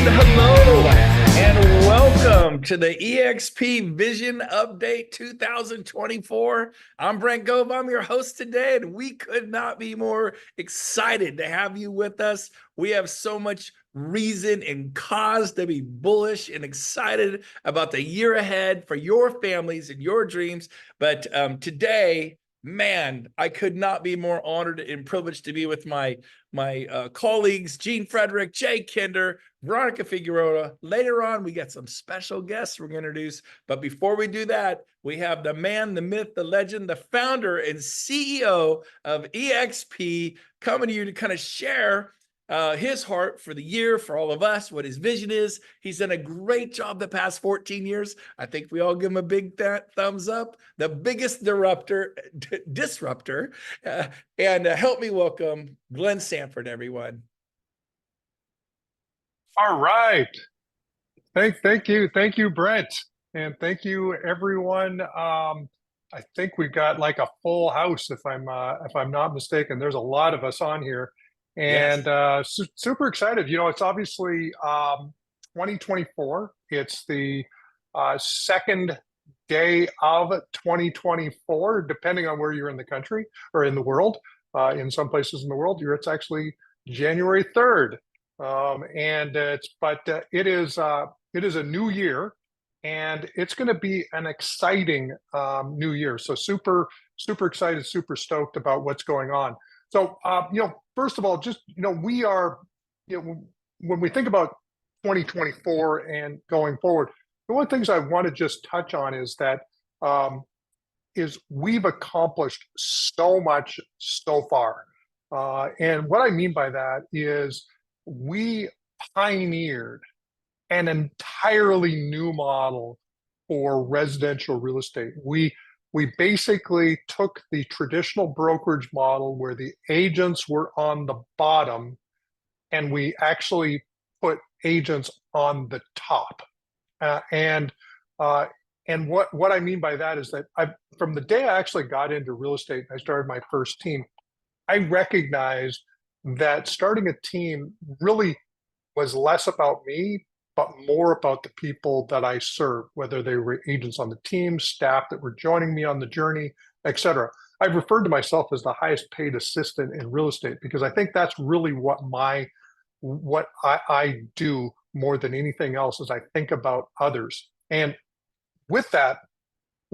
Hello and welcome to the EXP Vision Update 2024. I'm Brent Gove. I'm your host today, and we could not be more excited to have you with us. We have so much reason and cause to be bullish and excited about the year ahead for your families and your dreams. But today, man, I could not be more honored and privileged to be with my colleagues, Gene Frederick, Jay Kinder, Veronica Figueroa. Later on, we got some special guests we're going to introduce. But before we do that, we have the man, the myth, the legend, the founder and CEO of EXP coming to you to kind of share his heart for the year, for all of us, what his vision is. He's done a great job the past 14 years. I think we all give him a big thumbs up. The biggest disruptor. And help me welcome Glenn Sanford, everyone. All right. Thank you, Brent. And thank you, everyone. I think we've got like a full house, if I'm not mistaken. There's a lot of us on here. And Yes. Super excited. You know, it's obviously 2024. It's the second day of 2024, depending on where you're in the country or in the world. In some places in the world, it's actually January 3rd. It is a new year, and it's going to be an exciting new year. So super excited, super stoked about what's going on. So, first of all, we are, when we think about 2024 and going forward, the one of the things I want to just touch on is that we've accomplished so much so far. And what I mean by that is we pioneered an entirely new model for residential real estate. We basically took the traditional brokerage model where the agents were on the bottom, and we actually put agents on the top. And what I mean by that is that from the day I actually got into real estate, I started my first team, I recognized that starting a team really was less about me, but more about the people that I served, whether they were agents on the team, staff that were joining me on the journey, etc. I've referred to myself as the highest paid assistant in real estate because I think that's really what I do more than anything else is I think about others. And with that,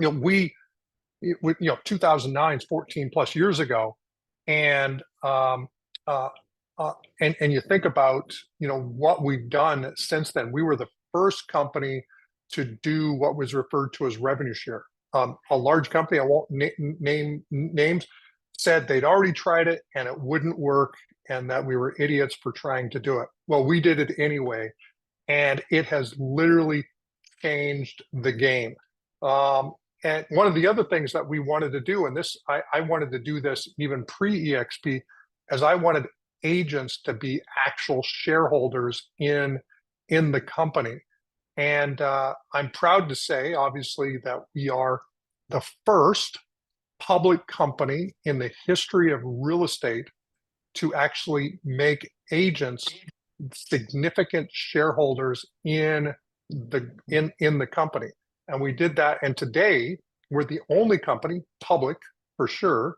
2009 is 14 plus years ago, and you think about what we've done since then. We were the first company to do what was referred to as revenue share. A large company, I won't name names, said they'd already tried it and it wouldn't work, and that we were idiots for trying to do it. Well, we did it anyway, and it has literally changed the game. And one of the other things that we wanted to do, and I wanted to do this even pre-EXP, as I wanted agents to be actual shareholders in the company. And I'm proud to say, obviously, that we are the first public company in the history of real estate to actually make agents significant shareholders in the company. And we did that. And today, we're the only company, public for sure,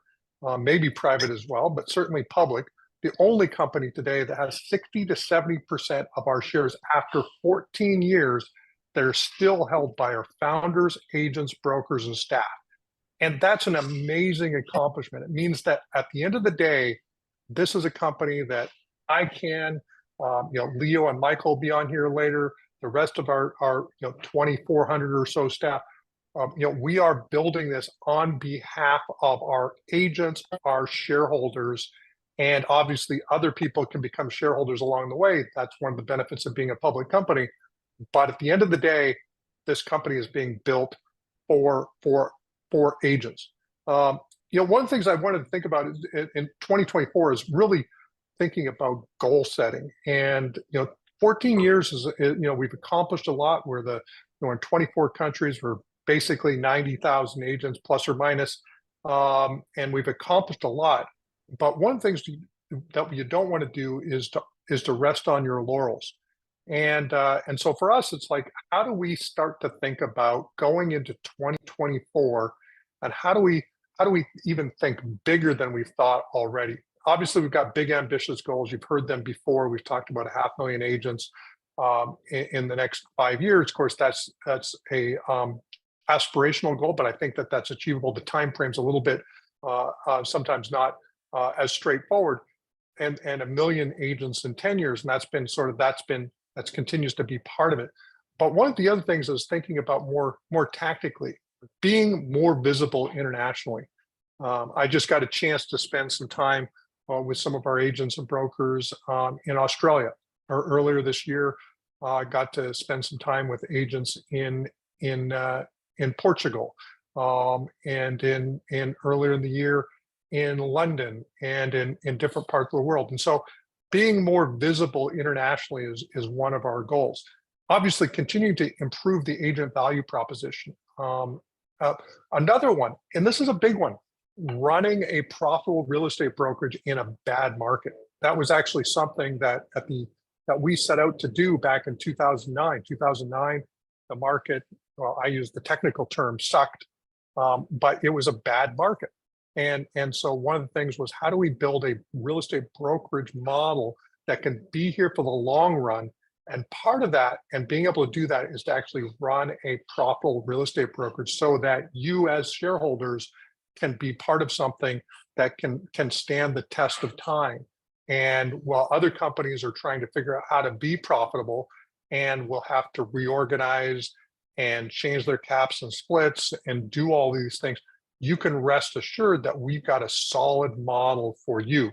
maybe private as well, but certainly public, the only company today that has 60 to 70% of our shares after 14 years that are still held by our founders, agents, brokers, and staff. And that's an amazing accomplishment. It means that at the end of the day, this is a company that I can, Leo and Michael will be on here later, the rest of our 2,400 or so staff, we are building this on behalf of our agents, our shareholders, and obviously other people can become shareholders along the way. That's one of the benefits of being a public company. But at the end of the day, this company is being built for agents. One of the things I wanted to think about in 2024 is really thinking about goal setting. And 14 years is we've accomplished a lot. We're in 24 countries. We're basically 90,000 agents plus or minus, and we've accomplished a lot. But one of the things that you don't want to do is to rest on your laurels. And so for us, it's like, how do we start to think about going into 2024, and how do we even think bigger than we've thought already? Obviously, we've got big ambitious goals. You've heard them before. We've talked about 500,000 agents in the next 5 years. Of course, that's a aspirational goal, but I think that that's achievable. The time frame's a little bit sometimes not as straightforward. And 1 million agents in 10 years, and that continues to be part of it. But one of the other things is thinking about more tactically, being more visible internationally. I just got a chance to spend some time with some of our agents and brokers in Australia. Or earlier this year, I got to spend some time with agents in Portugal, and in earlier in the year in London, and in different parts of the world. And so being more visible internationally is one of our goals. Obviously, continuing to improve the agent value proposition. Another one, and this is a big one, running a profitable real estate brokerage in a bad market. That was actually something that we set out to do back in 2009. 2009, the market, well, I use the technical term, sucked, but it was a bad market. And so one of the things was, how do we build a real estate brokerage model that can be here for the long run? And part of that, and being able to do that, is to actually run a profitable real estate brokerage so that you as shareholders can be part of something that can stand the test of time. And while other companies are trying to figure out how to be profitable and will have to reorganize and change their caps and splits and do all these things, you can rest assured that we've got a solid model for you.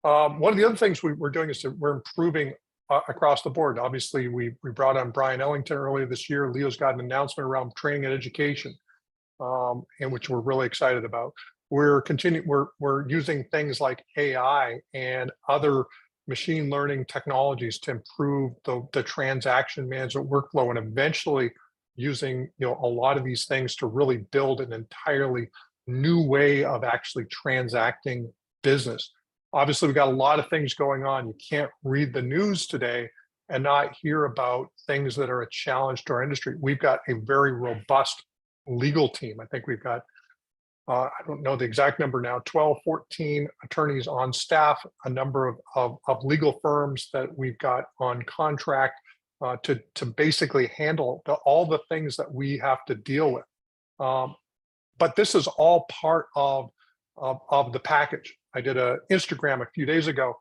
One of the other things we're doing is that we're improving across the board. Obviously, we brought on Brian Ellington earlier this year. Leo's got an announcement around training and education, and which we're really excited about. We're using things like AI and other machine learning technologies to improve the transaction management workflow, and eventually using a lot of these things to really build an entirely new way of actually transacting business. Obviously, we've got a lot of things going on. You can't read the news today and not hear about things that are a challenge to our industry. We've got a very robust legal team. I think we've got, I don't know the exact number now, 12, 14 attorneys on staff, a number of legal firms that we've got on contract to basically handle all the things that we have to deal with. But this is all part of the package. I did an Instagram a few days ago,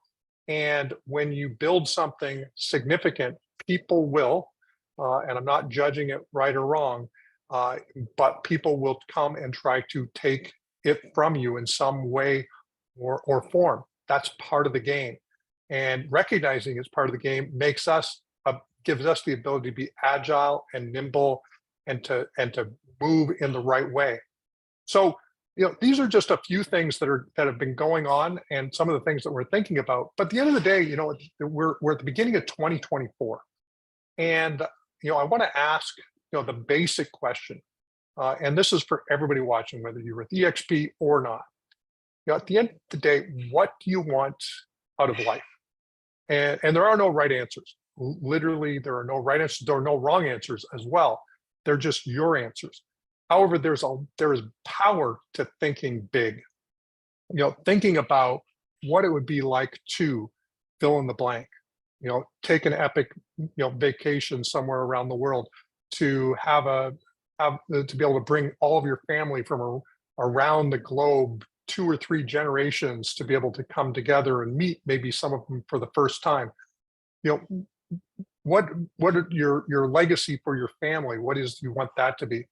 and when you build something significant, people will, and I'm not judging it right or wrong, but people will come and try to take it from you in some way or form. That's part of the game. And recognizing it's part of the game gives us the ability to be agile and nimble and to move in the right way. So, these are just a few things that have been going on, and some of the things that we're thinking about. But at the end of the day, we're at the beginning of 2024, and I want to ask the basic question, and this is for everybody watching, whether you're with EXP or not. At the end of the day, what do you want out of life? And there are no right answers. Literally, there are no right answers. There are no wrong answers as well. They're just your answers. However, there is power to thinking big. Thinking about what it would be like to fill in the blank. Take an epic vacation somewhere around the world, to to be able to bring all of your family from around the globe, 2 or 3 generations, to be able to come together and meet maybe some of them for the first time. What are your legacy for your family? What is you want that to be?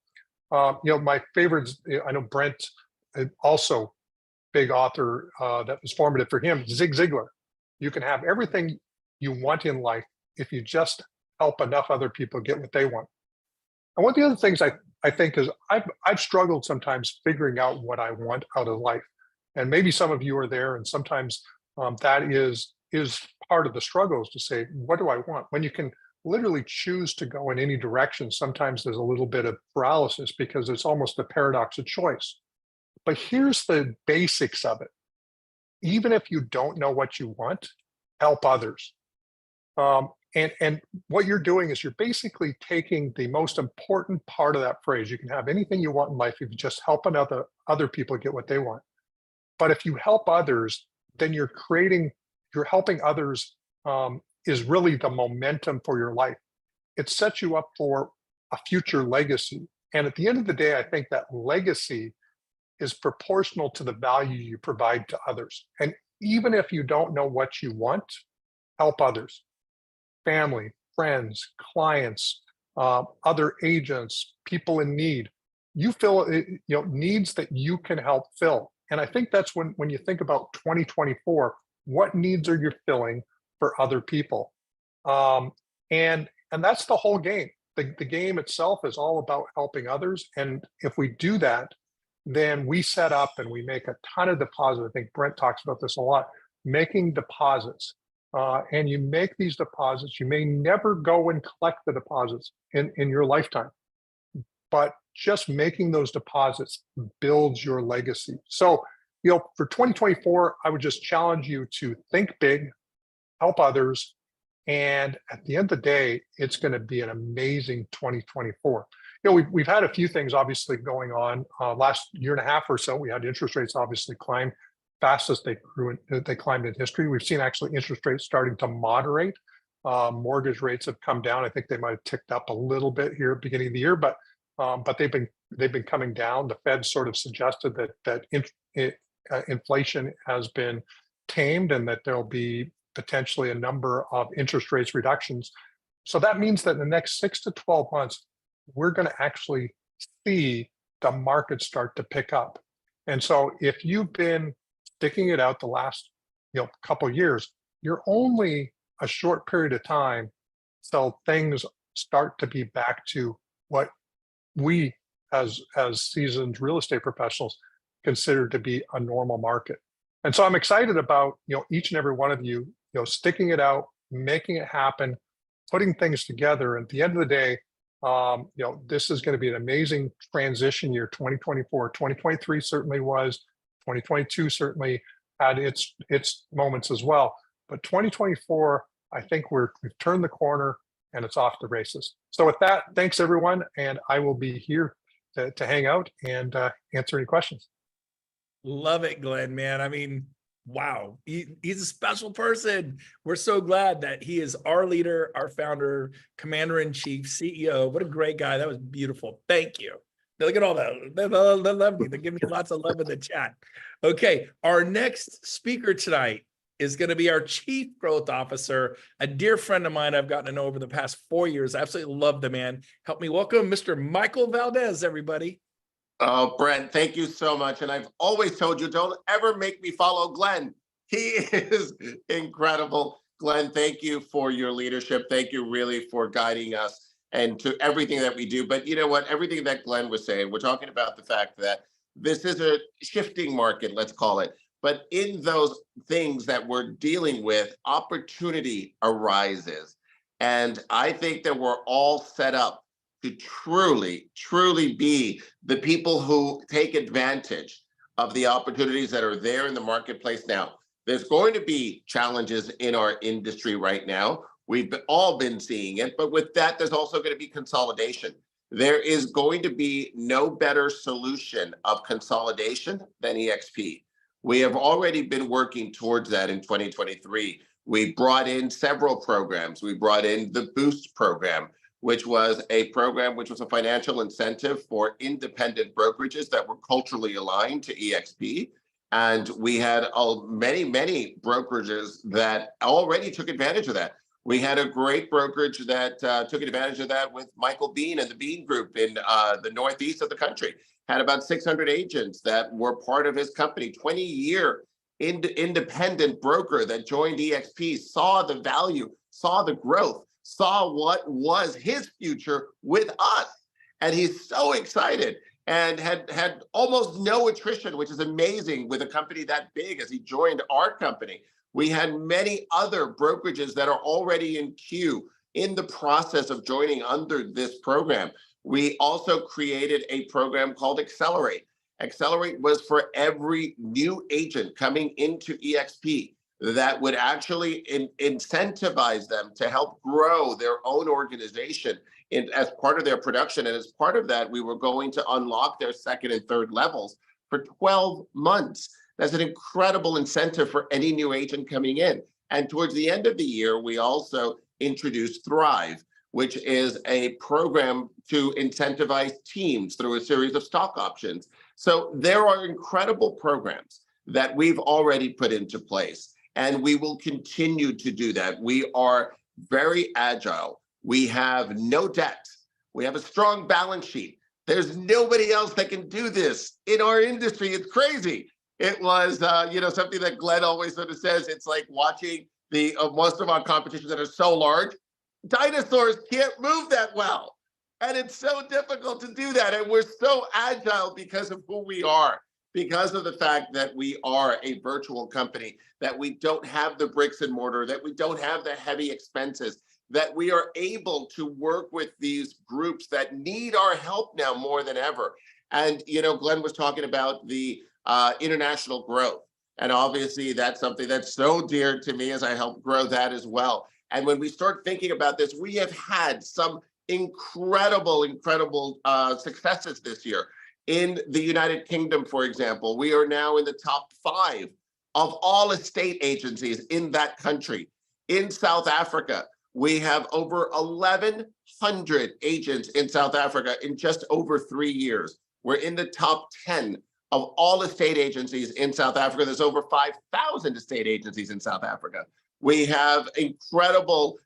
My favorites, I know Brent, also big author, that was formative for him, Zig Ziglar. You can have everything you want in life if you just help enough other people get what they want. And one of the other things I think is I've struggled sometimes figuring out what I want out of life. And maybe some of you are there, and sometimes that is part of the struggle, is to say, what do I want? When you can literally choose to go in any direction, sometimes there's a little bit of paralysis because it's almost a paradox of choice. But here's the basics of it. Even if you don't know what you want, help others. And what you're doing is you're basically taking the most important part of that phrase. You can have anything you want in life if you just help other people get what they want. But if you help others, then you're helping others, is really the momentum for your life. It sets you up for a future legacy. And at the end of the day, I think that legacy is proportional to the value you provide to others. And even if you don't know what you want, help others, family, friends, clients, other agents, people in need. You fill, needs that you can help fill. And I think that's when you think about 2024, what needs are you filling for other people? And that's the whole game. The game itself is all about helping others. And if we do that, then we set up and we make a ton of deposits. I think Brent talks about this a lot, making deposits. And you make these deposits. You may never go and collect the deposits in your lifetime, but just making those deposits builds your legacy. So, for 2024, I would just challenge you to think big, help others. And at the end of the day, it's going to be an amazing 2024. We've had a few things obviously going on. Last year and a half or so, we had interest rates obviously climb fastest they climbed in history. We've seen actually interest rates starting to moderate. Mortgage rates have come down. I think they might have ticked up a little bit here at the beginning of the year, but they've been coming down. The Fed sort of suggested that inflation has been tamed and that there'll be potentially a number of interest rates reductions. So that means that in the next 6 to 12 months, we're going to actually see the market start to pick up. And so if you've been sticking it out the last couple of years, you're only a short period of time till things start to be back to what we as seasoned real estate professionals consider to be a normal market. And so I'm excited about each and every one of you sticking it out, making it happen, putting things together. And at the end of the day, this is going to be an amazing transition year. 2024, 2023 certainly was. 2022 certainly had its moments as well. But 2024, I think we've turned the corner and it's off the races. So with that, thanks everyone, and I will be here to hang out and answer any questions. Love it, Glenn, man. I mean, wow, he's a special person. We're so glad that he is our leader, our founder, commander-in-chief, CEO. What a great guy. That was beautiful. Thank you. Look at all that. They love me. They give me lots of love in the chat. Okay, our next speaker tonight is going to be our Chief Growth Officer, a dear friend of mine I've gotten to know over the past 4 years. I absolutely love the man. Help me welcome Mr. Michael Valdez, everybody. Oh, Brent, thank you so much. And I've always told you, don't ever make me follow Glenn. He is incredible. Glenn, thank you for your leadership. Thank you really for guiding us and to everything that we do. But you know what? Everything that Glenn was saying, we're talking about the fact that this is a shifting market, let's call it. But in those things that we're dealing with, opportunity arises. And I think that we're all set up to truly, truly be the people who take advantage of the opportunities that are there in the marketplace now. There's going to be challenges in our industry right now. We've all been seeing it, but with that, there's also going to be consolidation. There is going to be no better solution of consolidation than EXP. We have already been working towards that in 2023. We brought in several programs. We brought in the Boost program, which was a program which was a financial incentive for independent brokerages that were culturally aligned to EXP. And we had many, many brokerages that already took advantage of that. We had a great brokerage that took advantage of that with Michael Bean and the Bean Group in the Northeast of the country. Had about 600 agents that were part of his company, 20-year independent broker that joined EXP, saw the value, saw the growth, saw what was his future with us. And he's so excited and had almost no attrition, which is amazing with a company that big as he joined our company. We had many other brokerages that are already in queue in the process of joining under this program. We also created a program called Accelerate. Accelerate was for every new agent coming into EXP. that would actually incentivize them to help grow their own organization as part of their production. And as part of that, we were going to unlock their second and third levels for 12 months. That's an incredible incentive for any new agent coming in. And towards the end of the year, we also introduced Thrive, which is a program to incentivize teams through a series of stock options. So there are incredible programs that we've already put into place, and we will continue to do that. We are very agile. We have no debt. We have a strong balance sheet. There's nobody else that can do this in our industry. It's crazy. It was, something that Glenn always sort of says. It's like watching the most of our competitions that are so large. Dinosaurs can't move that well, and it's so difficult to do that. And we're so agile because of who we are, because of the fact that we are a virtual company, that we don't have the bricks and mortar, that we don't have the heavy expenses, that we are able to work with these groups that need our help now more than ever. And, Glenn was talking about the international growth. And obviously that's something that's so dear to me as I help grow that as well. And when we start thinking about this, we have had some incredible successes this year. In the United Kingdom, for example, we are now in the top 5 of all estate agencies in that country. In South Africa, we have over 1,100 agents in South Africa in just over 3 years. We're in the top 10 of all estate agencies in South Africa. There's over 5,000 estate agencies in South Africa. We have incredible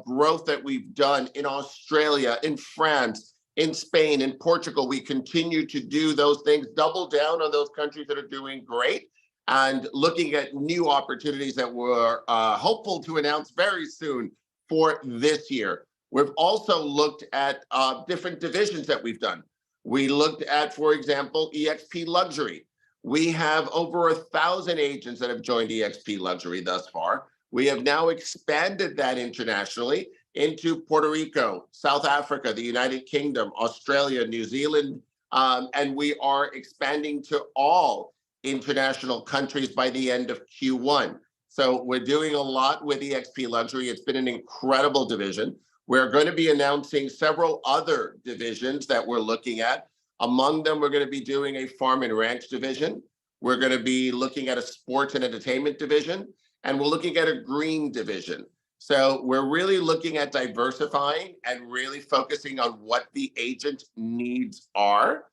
growth that we've done in Australia, in France, in Spain, in Portugal. We continue to do those things, double down on those countries that are doing great, and looking at new opportunities that we're hopeful to announce very soon for this year. We've also looked at different divisions that we've done. We looked at, for example, EXP Luxury. We have over 1,000 agents that have joined EXP Luxury thus far. We have now expanded that internationally into Puerto Rico, South Africa, the United Kingdom, Australia, New Zealand, and we are expanding to all international countries by the end of Q1. So we're doing a lot with EXP Luxury. It's been an incredible division. We're going to be announcing several other divisions that we're looking at. Among them, we're going to be doing a farm and ranch division. We're going to be looking at a sports and entertainment division, and we're looking at a green division. So we're really looking at diversifying and really focusing on what the agent needs are.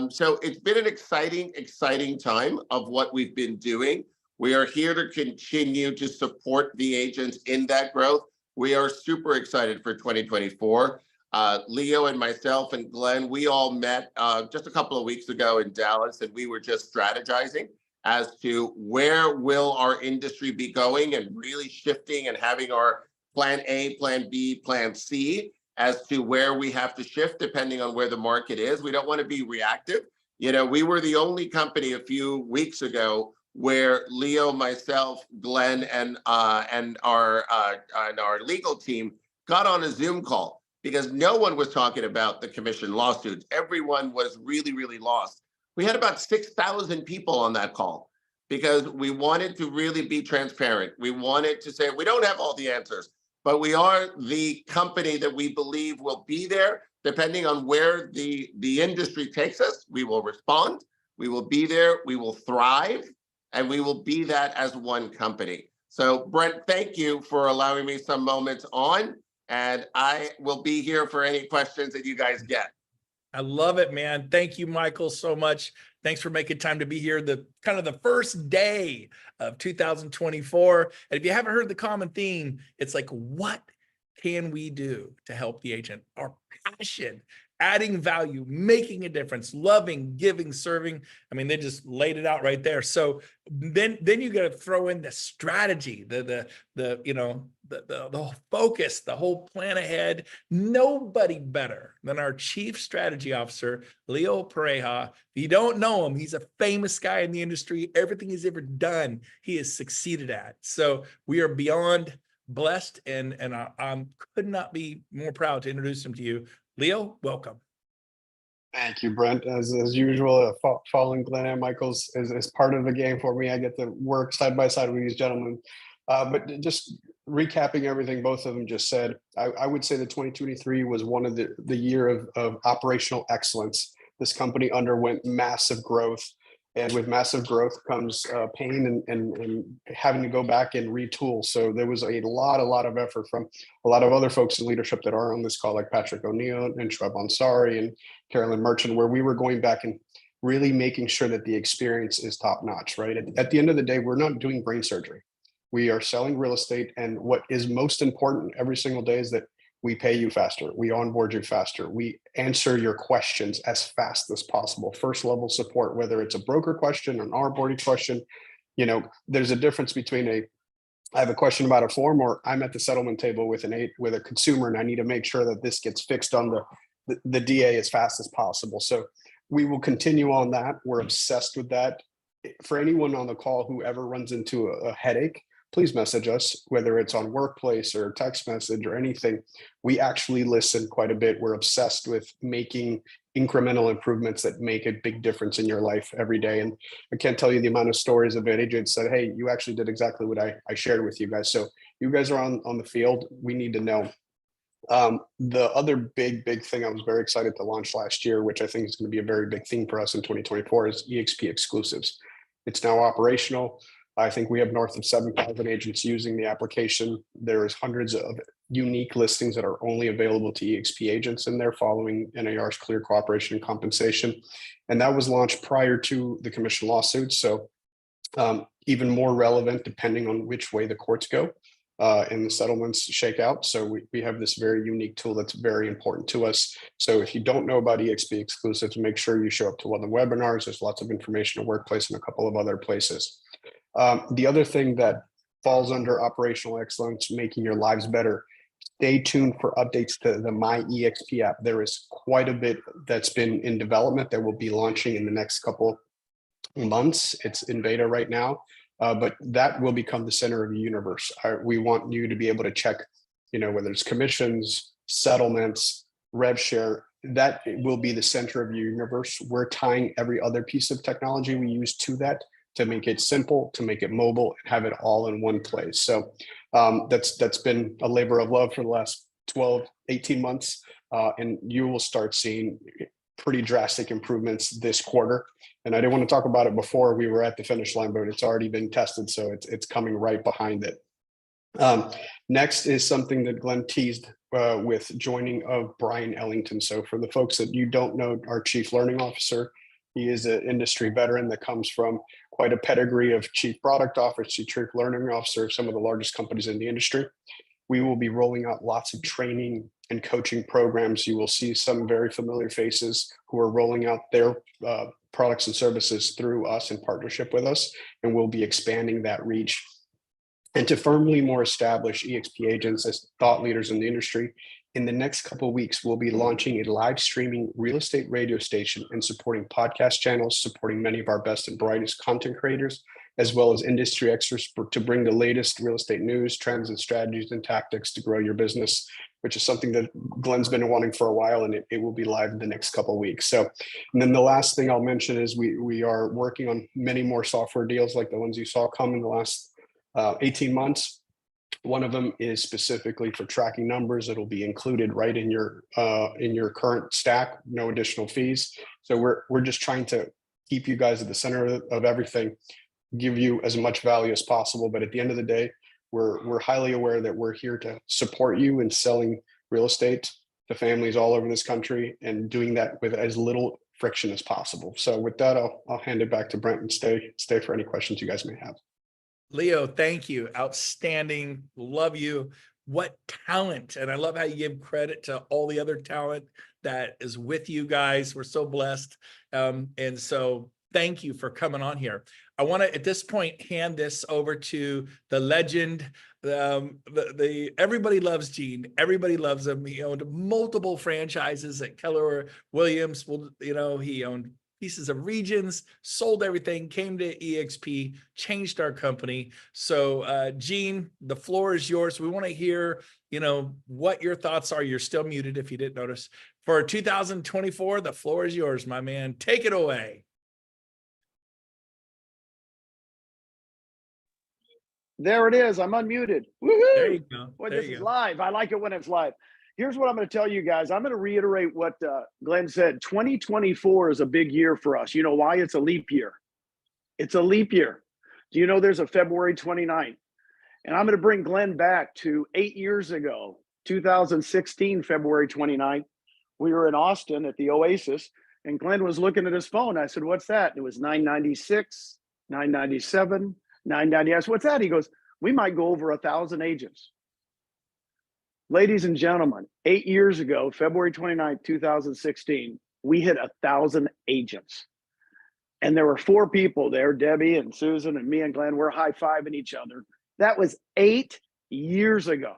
So it's been an exciting time of what we've been doing. We are here to continue to support the agents in that growth. We are super excited for 2024. Leo and myself and Glenn, we all met just a couple of weeks ago in Dallas, and we were just strategizing as to where will our industry be going, and really shifting and having our plan A, plan B, plan C as to where we have to shift depending on where the market is. We don't want to be reactive. We were the only company a few weeks ago where Leo, myself, Glenn, and our legal team got on a Zoom call because no one was talking about the commission lawsuits. Everyone was really lost. We had about 6,000 people on that call because we wanted to really be transparent. We wanted to say, we don't have all the answers, but we are the company that we believe will be there depending on where the industry takes us. We will respond, we will be there, we will thrive, and we will be that as one company. So Brent, thank you for allowing me some moments on, and I will be here for any questions that you guys get. I love it, man. Thank you, Michael, so much. Thanks for making time to be here. The first day of 2024. And if you haven't heard the common theme, it's like, what can we do to help the agent? Our passion, adding value, making a difference, loving, giving, serving. I mean, they just laid it out right there. So then you got to throw in the strategy, the whole focus, the whole plan ahead. Nobody better than our Chief Strategy Officer, Leo Pareja. If you don't know him, he's a famous guy in the industry. Everything he's ever done, he has succeeded at. So we are beyond blessed, and I could not be more proud to introduce him to you. Leo, welcome. Thank you, Brent. As usual, following Glenn and Michael's is part of the game for me. I get to work side by side with these gentlemen. But just recapping everything both of them just said, I would say that 2023 was one of the year of operational excellence. This company underwent massive growth. And with massive growth comes pain and having to go back and retool. So there was a lot of effort from a lot of other folks in leadership that are on this call, like Patrick O'Neill and Shreb Ansari and Carolyn Merchant, where we were going back and really making sure that the experience is top notch, right? At the end of the day, we're not doing brain surgery. We are selling real estate. And what is most important every single day is that we pay you faster. We onboard you faster. We answer your questions as fast as possible. First level support, whether it's a broker question, an onboarding question, there's a difference between I have a question about a form, or I'm at the settlement table with a consumer and I need to make sure that this gets fixed on the DA as fast as possible. So we will continue on that. We're obsessed with that. For anyone on the call who ever runs into a headache, please message us, whether it's on Workplace or text message or anything. We actually listen quite a bit. We're obsessed with making incremental improvements that make a big difference in your life every day. And I can't tell you the amount of stories of agents that, hey, you actually did exactly what I shared with you guys. So you guys are on the field. We need to know. The other big thing I was very excited to launch last year, which I think is going to be a very big theme for us in 2024, is EXP exclusives. It's now operational. I think we have north of 7,000 agents using the application. There's hundreds of unique listings that are only available to EXP agents in there following NAR's clear cooperation and compensation. And that was launched prior to the commission lawsuit. So even more relevant depending on which way the courts go and the settlements shake out. So we have this very unique tool that's very important to us. So if you don't know about EXP exclusives, make sure you show up to one of the webinars. There's lots of information at Workplace and a couple of other places. The other thing that falls under operational excellence, making your lives better, stay tuned for updates to the My EXP app. There is quite a bit that's been in development that will be launching in the next couple months. It's in beta right now, but that will become the center of the universe. We want you to be able to check, whether it's commissions, settlements, rev share, that will be the center of your universe. We're tying every other piece of technology we use to that, to make it simple, to make it mobile, and have it all in one place. So that's been a labor of love for the last 12, 18 months. And you will start seeing pretty drastic improvements this quarter. And I didn't want to talk about it before we were at the finish line, but it's already been tested. So it's coming right behind it. Next is something that Glenn teased with joining of Brian Ellington. So for the folks that you don't know, our Chief Learning Officer, he is an industry veteran that comes from quite a pedigree of chief product officer, chief learning officer of some of the largest companies in the industry. We will be rolling out lots of training and coaching programs. You will see some very familiar faces who are rolling out their products and services through us in partnership with us, and we'll be expanding that reach. And to firmly more establish EXP agents as thought leaders in the industry, in the next couple of weeks, we'll be launching a live streaming real estate radio station and supporting podcast channels, supporting many of our best and brightest content creators, as well as industry experts to bring the latest real estate news, trends, and strategies and tactics to grow your business, which is something that Glenn's been wanting for a while, and it will be live in the next couple of weeks. So, and then the last thing I'll mention is we are working on many more software deals like the ones you saw come in the last 18 months. One of them is specifically for tracking numbers. It'll be included right in your current stack, no additional fees. So we're just trying to keep you guys at the center of everything, give you as much value as possible. But at the end of the day, we're highly aware that we're here to support you in selling real estate to families all over this country and doing that with as little friction as possible. So with that, I'll hand it back to Brent and stay for any questions you guys may have. Leo, thank you. Outstanding. Love you. What talent. And I love how you give credit to all the other talent that is with you guys. We're so blessed. And so thank you for coming on here. I want to, at this point, hand this over to the legend. Everybody loves Gene. Everybody loves him. He owned multiple franchises at Keller Williams. Well, he owned pieces of regions, sold everything, came to EXP, changed our company. So Gene, the floor is yours. We want to hear, what your thoughts are. You're still muted if you didn't notice. For 2024, the floor is yours, my man. Take it away. There it is. I'm unmuted. There you Woohoo! go. Boy, There this you is go. live. I like it when it's live. Here's what I'm going to tell you guys. I'm going to reiterate what Glenn said. 2024 is a big year for us. You know why? It's a leap year. It's a leap year. Do you know there's a February 29th? And I'm going to bring Glenn back to 8 years ago, 2016, February 29th. We were in Austin at the Oasis, and Glenn was looking at his phone. I said, "What's that?" It was 996, 997, 990. I said, "What's that?" He goes, "We might go over 1,000 agents." Ladies and gentlemen, 8 years ago, February 29th, 2016, we hit 1,000 agents. And there were 4 people there, Debbie and Susan and me and Glenn. We're high-fiving each other. That was 8 years ago.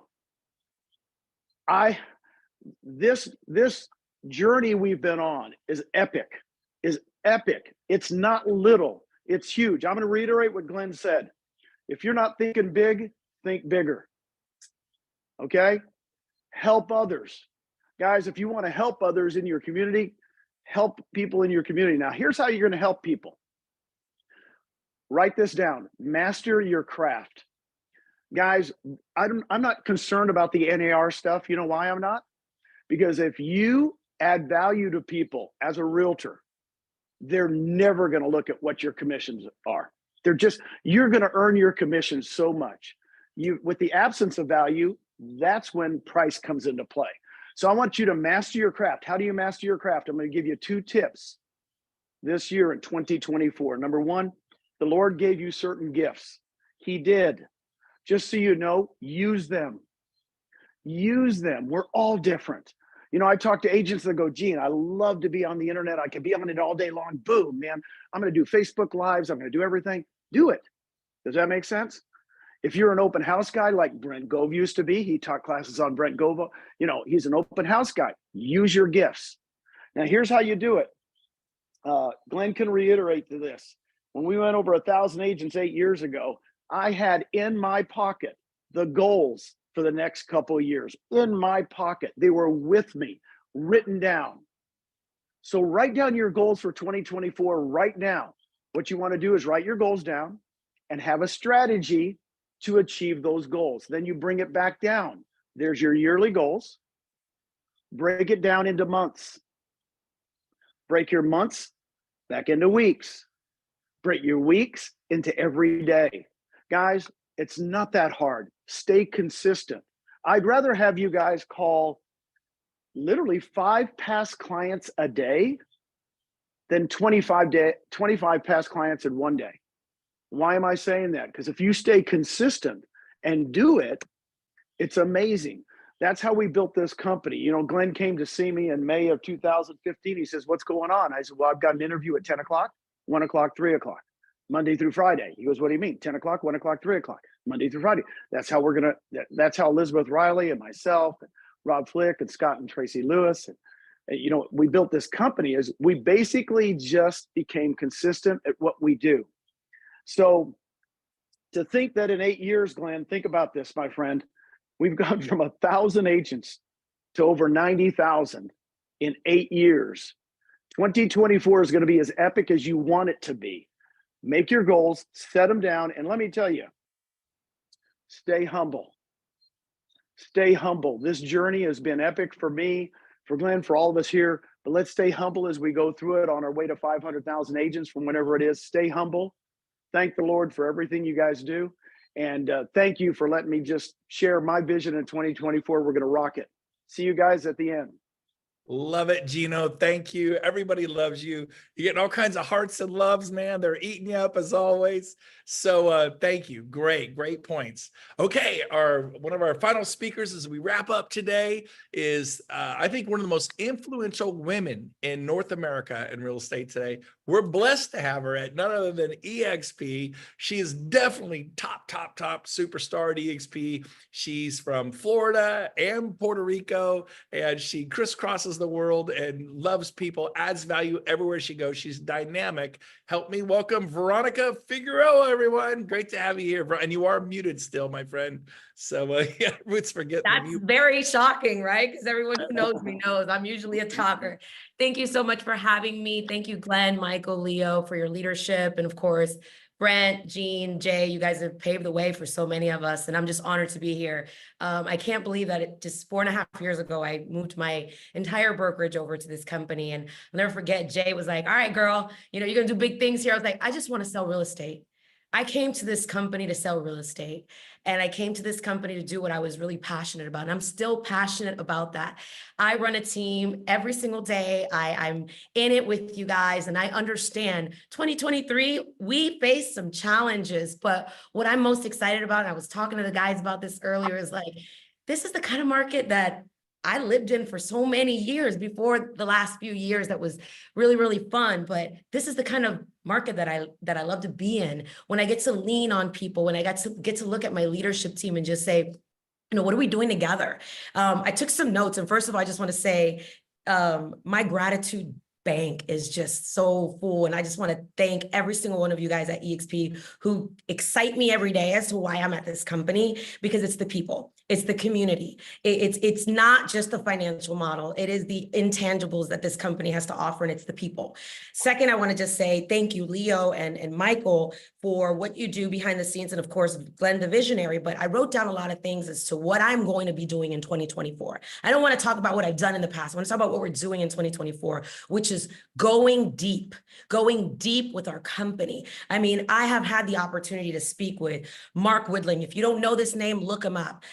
This journey we've been on is epic, It's not little, it's huge. I'm going to reiterate what Glenn said. If you're not thinking big, think bigger. Okay? Help others. Guys, if you want to help others in your community, help people in your community. Now, here's how you're going to help people. Write this down. Master your craft. Guys, I'm not concerned about the NAR stuff. You know why I'm not? Because if you add value to people as a realtor, they're never going to look at what your commissions are. You're going to earn your commission so much. With the absence of value, that's when price comes into play. So I want you to master your craft. How do you master your craft? I'm going to give you 2 tips this year in 2024. Number 1, the Lord gave you certain gifts. He did. Just so you know, use them. Use them. We're all different. I talk to agents that go, "Gene, I love to be on the internet. I can be on it all day long." Boom, man. I'm going to do Facebook Lives. I'm going to do everything. Do it. Does that make sense? If you're an open house guy like Brent Gove used to be, he taught classes on Brent Gove. He's an open house guy. Use your gifts. Now, here's how you do it. Glenn can reiterate to this. When we went over 1,000 agents 8 years ago, I had in my pocket the goals for the next couple of years. In my pocket. They were with me, written down. So write down your goals for 2024 right now. What you want to do is write your goals down and have a strategy to achieve those goals. Then you bring it back down. There's your yearly goals. Break it down into months. Break your months back into weeks. Break your weeks into every day. Guys, it's not that hard. Stay consistent. I'd rather have you guys call literally 5 past clients a day than 25 past clients in one day. Why am I saying that? Because if you stay consistent and do it, it's amazing. That's how we built this company. Glenn came to see me in May of 2015. He says, "What's going on?" I said, "Well, I've got an interview at 10 o'clock, 1 o'clock, 3 o'clock, Monday through Friday." He goes, "What do you mean? 10 o'clock, 1 o'clock, 3 o'clock, Monday through Friday." That's how Elizabeth Riley and myself and Rob Flick and Scott and Tracy Lewis and we built this company. Is we basically just became consistent at what we do. So to think that in 8 years, Glenn, think about this, my friend. We've gone from 1,000 agents to over 90,000 in 8 years. 2024 is going to be as epic as you want it to be. Make your goals, set them down, and let me tell you, stay humble. Stay humble. This journey has been epic for me, for Glenn, for all of us here, but let's stay humble as we go through it on our way to 500,000 agents from whenever it is. Stay humble. Thank the Lord for everything you guys do. And thank you for letting me just share my vision in 2024. We're going to rock it. See you guys at the end. Love it, Gino. Thank you. Everybody loves you. You're getting all kinds of hearts and loves, man. They're eating you up as always. So thank you. Great points. Okay, one of our final speakers as we wrap up today is, I think, one of the most influential women in North America in real estate today. We're blessed to have her at none other than EXP. She is definitely top superstar at EXP. She's from Florida and Puerto Rico, and she crisscrosses crosses the world and loves people, adds value everywhere she goes. She's dynamic. Help me welcome Veronica Figueroa, everyone. Great to have you here. And you are muted still, my friend. So yeah, Ruth's forgetting. That's very shocking, right? Because everyone who knows me knows I'm usually a talker. Thank you so much for having me. Thank you, Glenn, Michael, Leo, for your leadership. And of course, Brent, Jean, Jay, you guys have paved the way for so many of us. And I'm just honored to be here. I can't believe that it just 4.5 years ago, I moved my entire brokerage over to this company. And I'll never forget, Jay was like, all right, girl, you're going to do big things here. I was like, I just want to sell real estate. I came to this company to sell real estate, and I came to this company to do what I was really passionate about. And I'm still passionate about that. I run a team every single day. I'm in it with you guys, and I understand 2023, we faced some challenges, but what I'm most excited about, and I was talking to the guys about this earlier, is like, this is the kind of market that I lived in for so many years before the last few years. That was really, really fun. But this is the kind of market that I love to be in, when I get to lean on people, when I get to look at my leadership team and just say, what are we doing together? I took some notes. And first of all, I just want to say, my gratitude bank is just so full. And I just want to thank every single one of you guys at EXP who excite me every day as to why I'm at this company, because it's the people, it's the community. It's not just the financial model. It is the intangibles that this company has to offer, and it's the people. Second, I want to just say thank you, Leo and Michael, for what you do behind the scenes. And of course, Glenn, the visionary, but I wrote down a lot of things as to what I'm going to be doing in 2024. I don't want to talk about what I've done in the past. I want to talk about what we're doing in 2024, which is going deep with our company. I mean, I have had the opportunity to speak with Mark Woodling. If you don't know this name, look him up.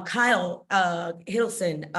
Kyle Hiddleston,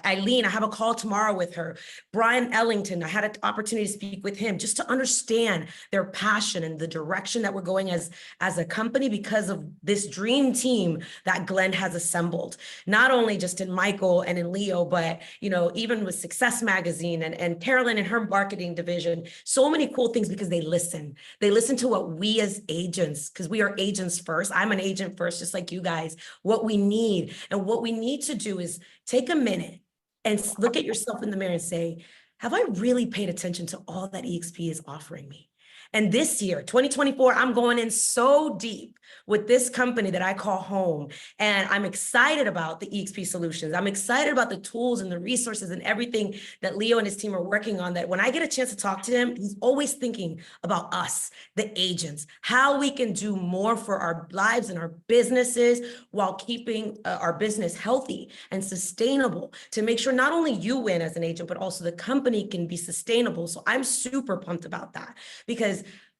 Eileen, I have a call tomorrow with her. Brian Ellington, I had an opportunity to speak with him just to understand their passion and the direction that we're going as a company, because of this dream team that Glenn has assembled, not only just in Michael and in Leo, but even with Success Magazine and Carolyn and her marketing division. So many cool things, because they listen to what we as agents, because we are agents first. I'm an agent first, just like you guys, what we need. And what we need to do is take a minute and look at yourself in the mirror and say, have I really paid attention to all that EXP is offering me? And this year, 2024, I'm going in so deep with this company that I call home. And I'm excited about the EXP solutions. I'm excited about the tools and the resources and everything that Leo and his team are working on, that when I get a chance to talk to him, he's always thinking about us, the agents, how we can do more for our lives and our businesses while keeping our business healthy and sustainable, to make sure not only you win as an agent, but also the company can be sustainable. So I'm super pumped about that, because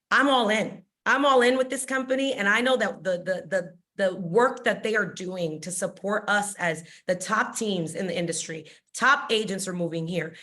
I'm all in. I'm all in with this company. And I know that the work that they are doing to support us as the top teams in the industry, top agents are moving here.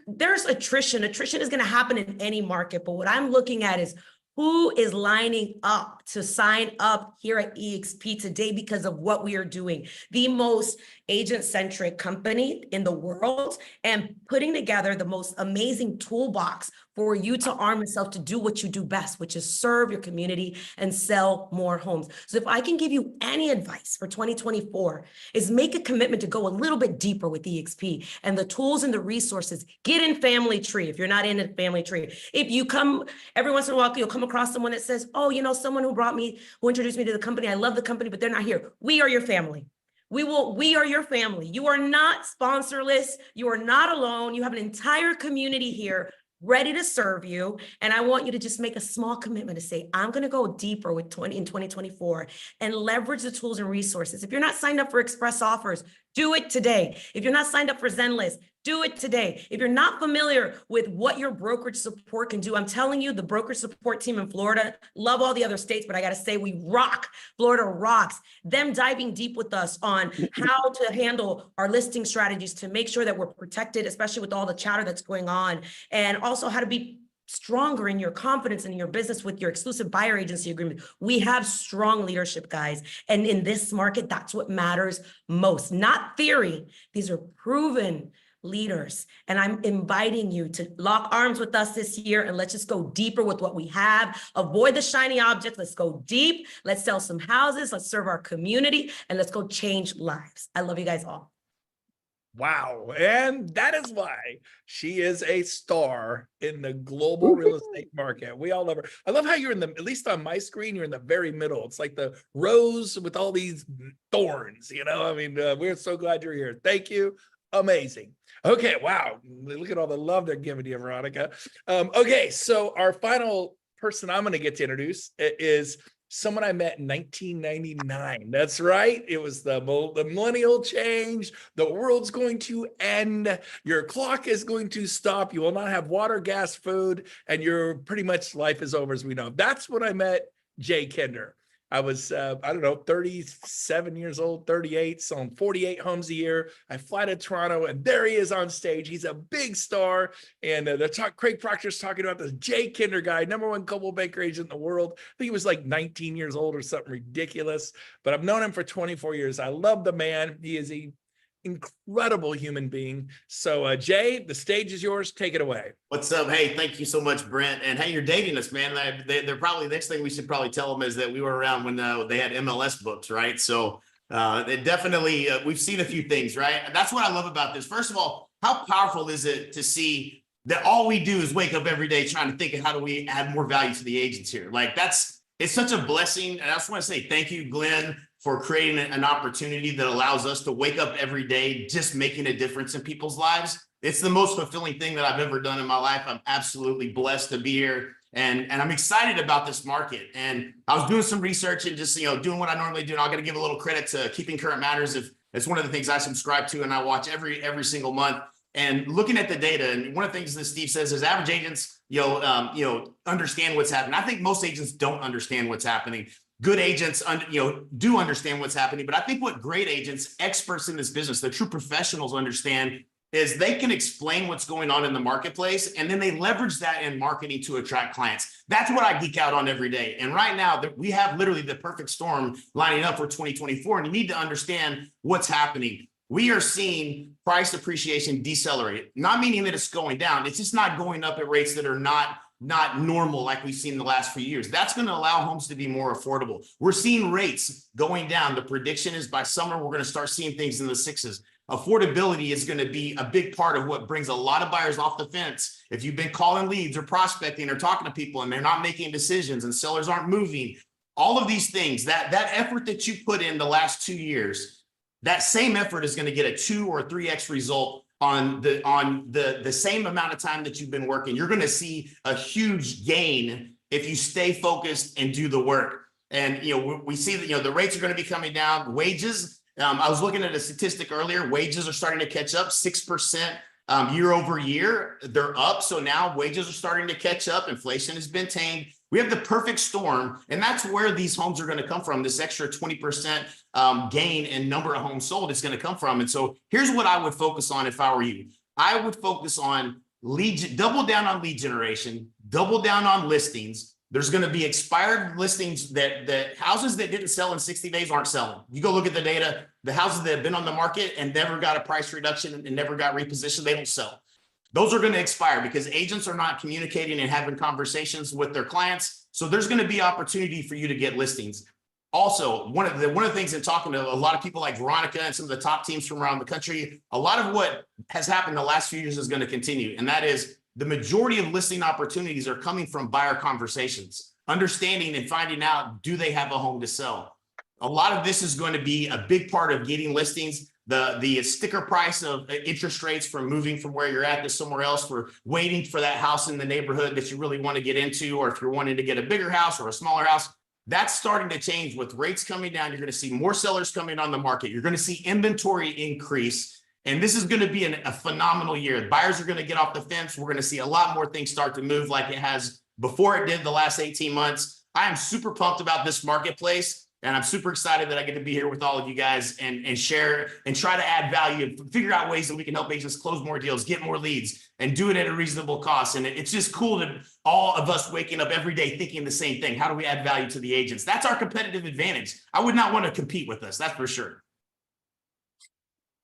There's attrition. Attrition is going to happen in any market. But what I'm looking at is who is lining up to sign up here at EXP today because of what we are doing. The most agent-centric company in the world, and putting together the most amazing toolbox for you to arm yourself to do what you do best, which is serve your community and sell more homes. So if I can give you any advice for 2024, is make a commitment to go a little bit deeper with EXP and the tools and the resources. Get in Family Tree if you're not in a Family Tree. If you come, every once in a while, you'll come across someone that says, oh, someone who introduced me to the company, I love the company, but they're not here. We are your family. We are your family. You are not sponsorless. You are not alone. You have an entire community here ready to serve you. And I want you to just make a small commitment to say, I'm going to go deeper in 2024 and leverage the tools and resources. If you're not signed up for Express Offers, do it today. If you're not signed up for Zenlist, do it today. If you're not familiar with what your brokerage support can do, I'm telling you, the brokerage support team in Florida, love all the other states, but I got to say, we rock. Florida rocks. Them diving deep with us on how to handle our listing strategies to make sure that we're protected, especially with all the chatter that's going on, and also how to be stronger in your confidence in your business with your exclusive buyer agency agreement. We have strong leadership, guys. And in this market, that's what matters most. Not theory. These are proven leaders. And I'm inviting you to lock arms with us this year, and let's just go deeper with what we have. Avoid the shiny objects. Let's go deep. Let's sell some houses. Let's serve our community, and let's go change lives. I love you guys all. Wow. And that is why she is a star in the global real estate market. We all love her. I love how you're in the, at least on my screen, you're in the very middle. It's like the rose with all these thorns, you know? I mean, we're so glad you're here. Thank you. Amazing. Okay. Wow. Look at all the love they're giving you, Veronica. Okay. So our final person I'm going to get to introduce is someone I met in 1999. That's right. It was the millennial change. The world's going to end. Your clock is going to stop. You will not have water, gas, food, and your pretty much life is over as we know. That's when I met Jay Kinder. I was, I don't know, 37 years old, 38, selling 48 homes a year. I fly to Toronto and there he is on stage. He's a big star. And Craig Proctor's talking about this Jay Kinder guy, #1 global banker agent in the world. I think he was like 19 years old or something ridiculous, but I've known him for 24 years. I love the man. He is an incredible human being. So Jay, the stage is yours. Take it away. What's up? Hey, thank you so much, Brent. And hey, you're dating us, man. They're probably, next thing we should probably tell them is that we were around when they had MLS books, right? So it definitely, we've seen a few things, right? That's what I love about this. First of all, how powerful is it to see that all we do is wake up every day trying to think of how do we add more value to the agents here? Like it's such a blessing. And I just want to say thank you, Glenn, for creating an opportunity that allows us to wake up every day just making a difference in people's lives. It's the most fulfilling thing that I've ever done in my life. I'm absolutely blessed to be here, and I'm excited about this market. And I was doing some research and just, doing what I normally do. And I'm going to give a little credit to Keeping Current Matters. If it's one of the things I subscribe to and I watch every single month. And looking at the data, and one of the things that Steve says is average agents, understand what's happening. I think most agents don't understand what's happening. Good agents, do understand what's happening. But I think what great agents, experts in this business, the true professionals understand is they can explain what's going on in the marketplace, and then they leverage that in marketing to attract clients. That's what I geek out on every day. And right now we have literally the perfect storm lining up for 2024, and you need to understand what's happening. We are seeing price appreciation decelerate, not meaning that it's going down. It's just not going up at rates that are not normal like we've seen in the last few years. That's going to allow homes to be more affordable. We're seeing rates going down. The prediction is by summer, we're going to start seeing things in the 6s. Affordability is going to be a big part of what brings a lot of buyers off the fence. If you've been calling leads or prospecting or talking to people and they're not making decisions and sellers aren't moving, all of these things, that effort that you put in the last 2 years, that same effort is going to get a 2 or 3x result on the same amount of time that you've been working. You're going to see a huge gain if you stay focused and do the work. And we see that the rates are going to be coming down. Wages, I was looking at a statistic earlier. Wages are starting to catch up 6% year over year. They're up. So now wages are starting to catch up. Inflation has been tamed. We have the perfect storm, and that's where these homes are going to come from. This extra 20% gain in number of homes sold is going to come from. And so here's what I would focus on if I were you. I would focus on double down on lead generation, double down on listings. There's going to be expired listings that houses that didn't sell in 60 days aren't selling. You go look at the data, the houses that have been on the market and never got a price reduction and never got repositioned, they don't sell. Those are going to expire because agents are not communicating and having conversations with their clients. So there's going to be opportunity for you to get listings. Also, one of the things in talking to a lot of people like Veronica and some of the top teams from around the country, a lot of what has happened the last few years is going to continue. And that is the majority of listing opportunities are coming from buyer conversations, understanding and finding out, do they have a home to sell? A lot of this is going to be a big part of getting listings. The sticker price of interest rates from moving from where you're at to somewhere else, for waiting for that house in the neighborhood that you really want to get into, or if you're wanting to get a bigger house or a smaller house, that's starting to change. With rates coming down, you're going to see more sellers coming on the market. You're going to see inventory increase. And this is going to be a phenomenal year. Buyers are going to get off the fence. We're going to see a lot more things start to move like it has before it did the last 18 months. I am super pumped about this marketplace. And I'm super excited that I get to be here with all of you guys and share and try to add value and figure out ways that we can help agents close more deals, get more leads, and do it at a reasonable cost. And it's just cool that all of us waking up every day thinking the same thing. How do we add value to the agents? That's our competitive advantage. I would not want to compete with us. That's for sure.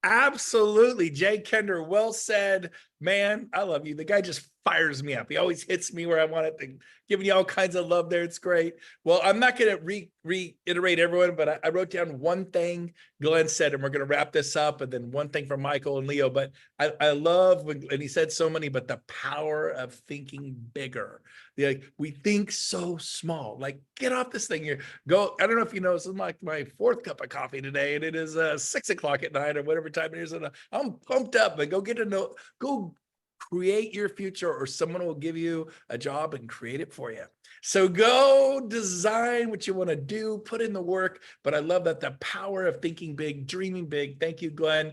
Absolutely. Jay Kinder, well said. Man, I love you. The guy just fires me up. He always hits me where I want it to, giving you all kinds of love there. It's great. Well, I'm not going to reiterate everyone, but I wrote down one thing Glenn said, and we're going to wrap this up, and then one thing from Michael and Leo. But I love when, and he said so many, but the power of thinking bigger. Like, we think so small. Like, get off this thing here. Go. I don't know if you know, this is like my 4th cup of coffee today, and it is 6 o'clock at night or whatever time it is. And I'm pumped up. But go get a note. Go create your future, or someone will give you a job and create it for you. So go design what you want to do, put in the work. But I love that, the power of thinking big, dreaming big. Thank you, Glenn.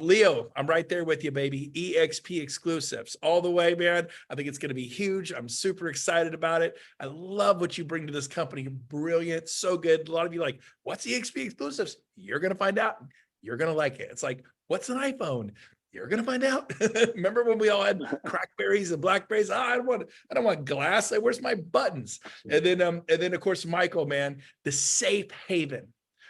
Leo, I'm right there with you, baby. EXP exclusives all the way, man. I think it's going to be huge. I'm super excited about it. I love what you bring to this company. Brilliant. So good. A lot of you like, what's EXP exclusives? You're going to find out. You're going to like it. It's like, what's an iPhone? You're gonna find out. Remember when we all had Crackberries and Blackberries? Oh, I don't want glass. Where's my buttons? And then of course, Michael, man, the safe haven,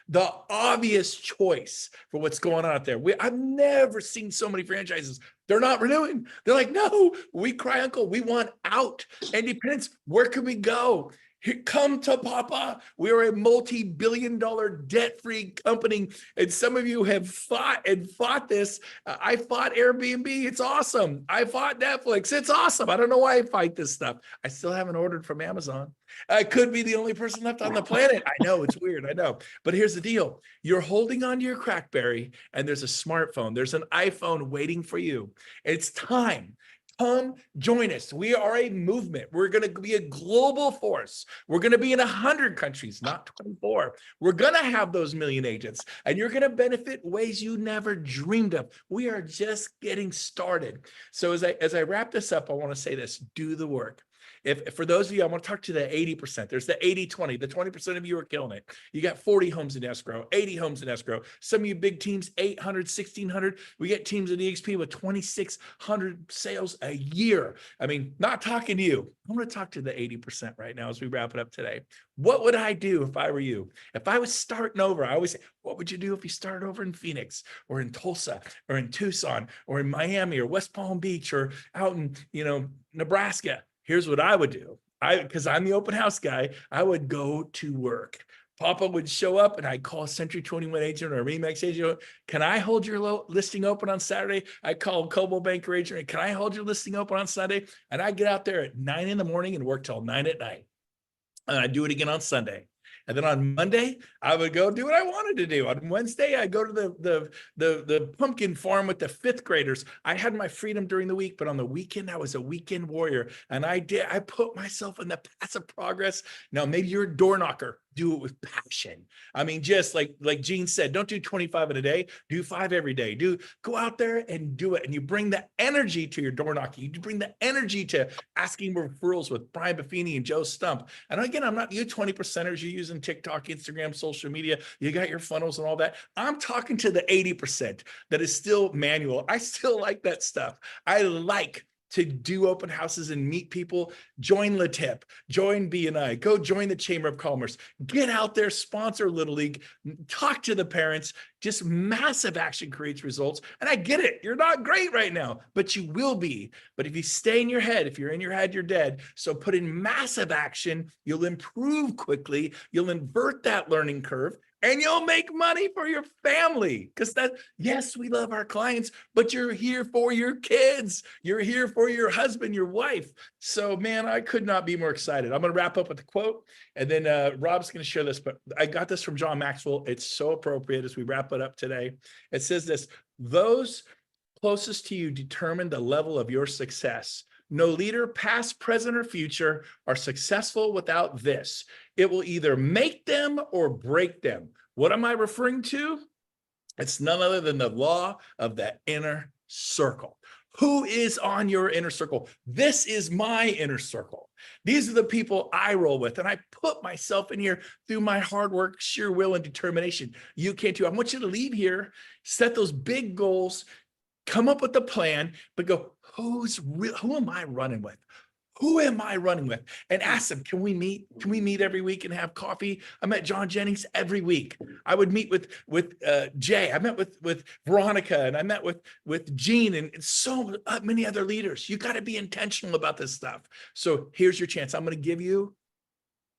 the obvious choice for what's going on out there. I've never seen so many franchises. They're not renewing. They're like, no, we cry uncle. We want out. Independence. Where can we go? Here, come to Papa. We are a multi-billion-dollar debt-free company. And some of you have fought this. I fought Airbnb. It's awesome. I fought Netflix. It's awesome. I don't know why I fight this stuff. I still haven't ordered from Amazon. I could be the only person left on the planet. I know, it's weird. I know. But here's the deal. You're holding onto your Crackberry, and there's a smartphone. There's an iPhone waiting for you. It's time. Come join us. We are a movement. We're going to be a global force. We're going to be in 100 countries, not 24. We're going to have those million agents, and you're going to benefit ways you never dreamed of. We are just getting started. So as I wrap this up, I want to say this: do the work. If for those of you, I want to talk to the 80%. There's the 80-20. The 20% of you are killing it. You got 40 homes in escrow, 80 homes in escrow. Some of you big teams, 800, 1,600. We get teams at EXP with 2,600 sales a year. I mean, not talking to you. I'm going to talk to the 80% right now as we wrap it up today. What would I do if I were you? If I was starting over, I always say, what would you do if you started over in Phoenix or in Tulsa or in Tucson or in Miami or West Palm Beach or out in, Nebraska? Here's what I would do. Because I'm the open house guy, I would go to work. Papa would show up and I'd call a Century 21 agent or a Remax agent. Can I hold your listing open on Saturday? I call a Cobo Banker agent. Can I hold your listing open on Sunday? And I get out there at 9 in the morning and work till 9 at night. And I do it again on Sunday. And then on Monday, I would go do what I wanted to do. On Wednesday, I go to the pumpkin farm with the 5th graders. I had my freedom during the week, but on the weekend, I was a weekend warrior. And I put myself in the path of progress. Now, maybe you're a door knocker. Do it with passion. I mean, just like Gene said, don't do 25 in a day, do 5 every day. Go out there and do it. And you bring the energy to your door knocking. You bring the energy to asking referrals with Brian Buffini and Joe Stump. And again, I'm not you 20%ers, you're using TikTok, Instagram, social media. You got your funnels and all that. I'm talking to the 80% that is still manual. I still like that stuff. I like to do open houses and meet people. Join LaTip, join BNI, go join the Chamber of Commerce, get out there, sponsor Little League, talk to the parents. Just massive action creates results. And I get it. You're not great right now, but you will be. But if you stay in your head, if you're in your head, you're dead. So put in massive action, you'll improve quickly. You'll invert that learning curve. And you'll make money for your family. Because yes, we love our clients, but you're here for your kids. You're here for your husband, your wife. So, man, I could not be more excited. I'm going to wrap up with a quote, and then Rob's going to share this, but I got this from John Maxwell. It's so appropriate as we wrap it up today. It says this: those closest to you determine the level of your success. No leader, past, present, or future, are successful without this. It will either make them or break them. What am I referring to? It's none other than the law of the inner circle. Who is on your inner circle? This is my inner circle. These are the people I roll with, and I put myself in here through my hard work, sheer will, and determination. You can too. I want you to leave here, set those big goals, come up with a plan, but go, who am I running with? Who am I running with? And ask them, can we meet? Can we meet every week and have coffee? I met John Jennings every week. I would meet with Jay. I met with Veronica, and I met with Gene and so many other leaders. You got to be intentional about this stuff. So here's your chance. I'm going to give you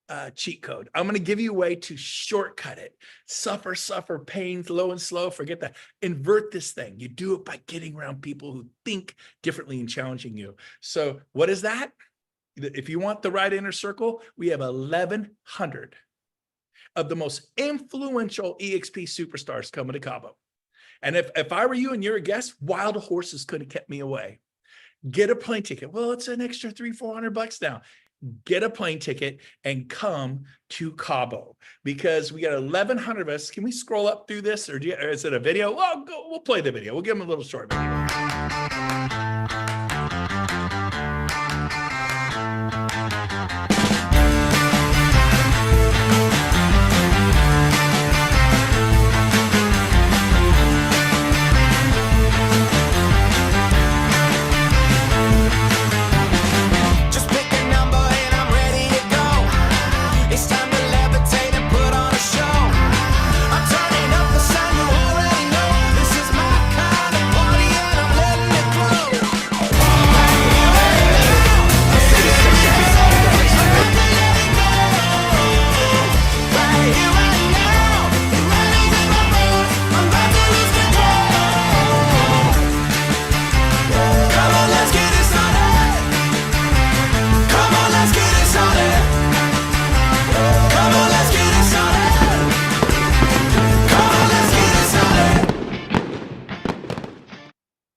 a cheat code. I'm going to give you a way to shortcut it. Suffer, pain, low and slow. Forget that. Invert this thing. You do it by getting around people who think differently and challenging you. So what is that? If you want the right inner circle, we have 1,100 of the most influential EXP superstars coming to Cabo. And if I were you and you're a guest, wild horses could have kept me away. Get a plane ticket. Well, it's an extra $300-400 now. Get a plane ticket and come to Cabo, because we got 1,100 of us. Can we scroll up through this, or is it a video? Well, we'll play the video. We'll give them a little short video.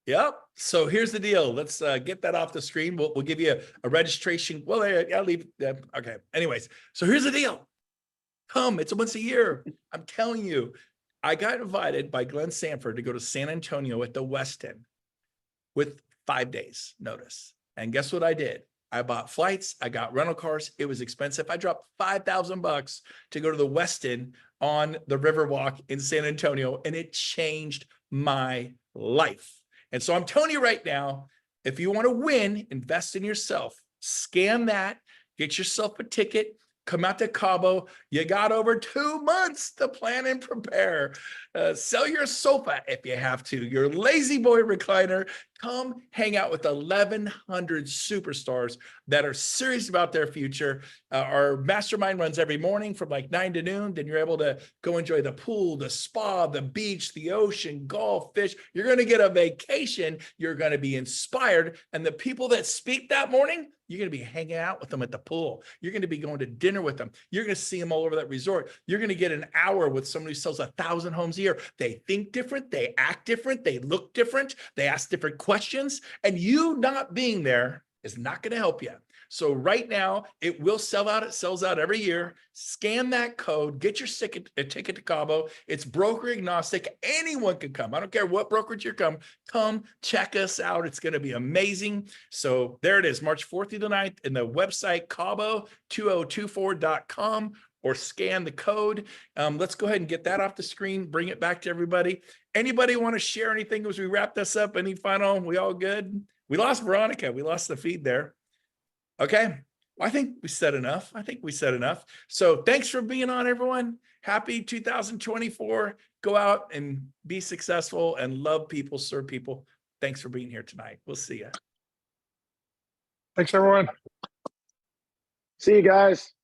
Yep. So here's the deal. Let's get that off the screen. We'll give you a registration. Well, I'll leave. Okay. Anyways, so here's the deal. Come. It's once a year. I'm telling you. I got invited by Glenn Sanford to go to San Antonio at the Westin with 5 days notice. And guess what I did? I bought flights. I got rental cars. It was expensive. I dropped $5,000 to go to the Westin on the Riverwalk in San Antonio, and it changed my life. And so I'm telling you right now, if you want to win, invest in yourself. Scan that, get yourself a ticket, come out to Cabo. You got over 2 months to plan and prepare. Sell your sofa if you have to, your lazy boy recliner. Come hang out with 1,100 superstars that are serious about their future. Our mastermind runs every morning from like 9 to noon. Then you're able to go enjoy the pool, the spa, the beach, the ocean, golf, fish. You're going to get a vacation. You're going to be inspired. And the people that speak that morning, you're going to be hanging out with them at the pool. You're going to be going to dinner with them. You're going to see them all over that resort. You're going to get an hour with somebody who sells 1,000 homes a year. They think different. They act different. They look different. They ask different questions. And you not being there is not going to help you. So right now, it will sell out. It sells out every year. Scan that code. Get your ticket to Cabo. It's broker agnostic. Anyone can come. I don't care what brokerage you come. Come check us out. It's going to be amazing. So there it is, March 4th through the 9th, in the website cabo2024.com, or scan the code. Let's go ahead and get that off the screen. Bring it back to everybody. Anybody want to share anything as we wrap this up? Any final? We all good? We lost Veronica. We lost the feed there. Okay. Well, I think we said enough. So thanks for being on, everyone. Happy 2024. Go out and be successful and love people, serve people. Thanks for being here tonight. We'll see you. Thanks, everyone. See you guys.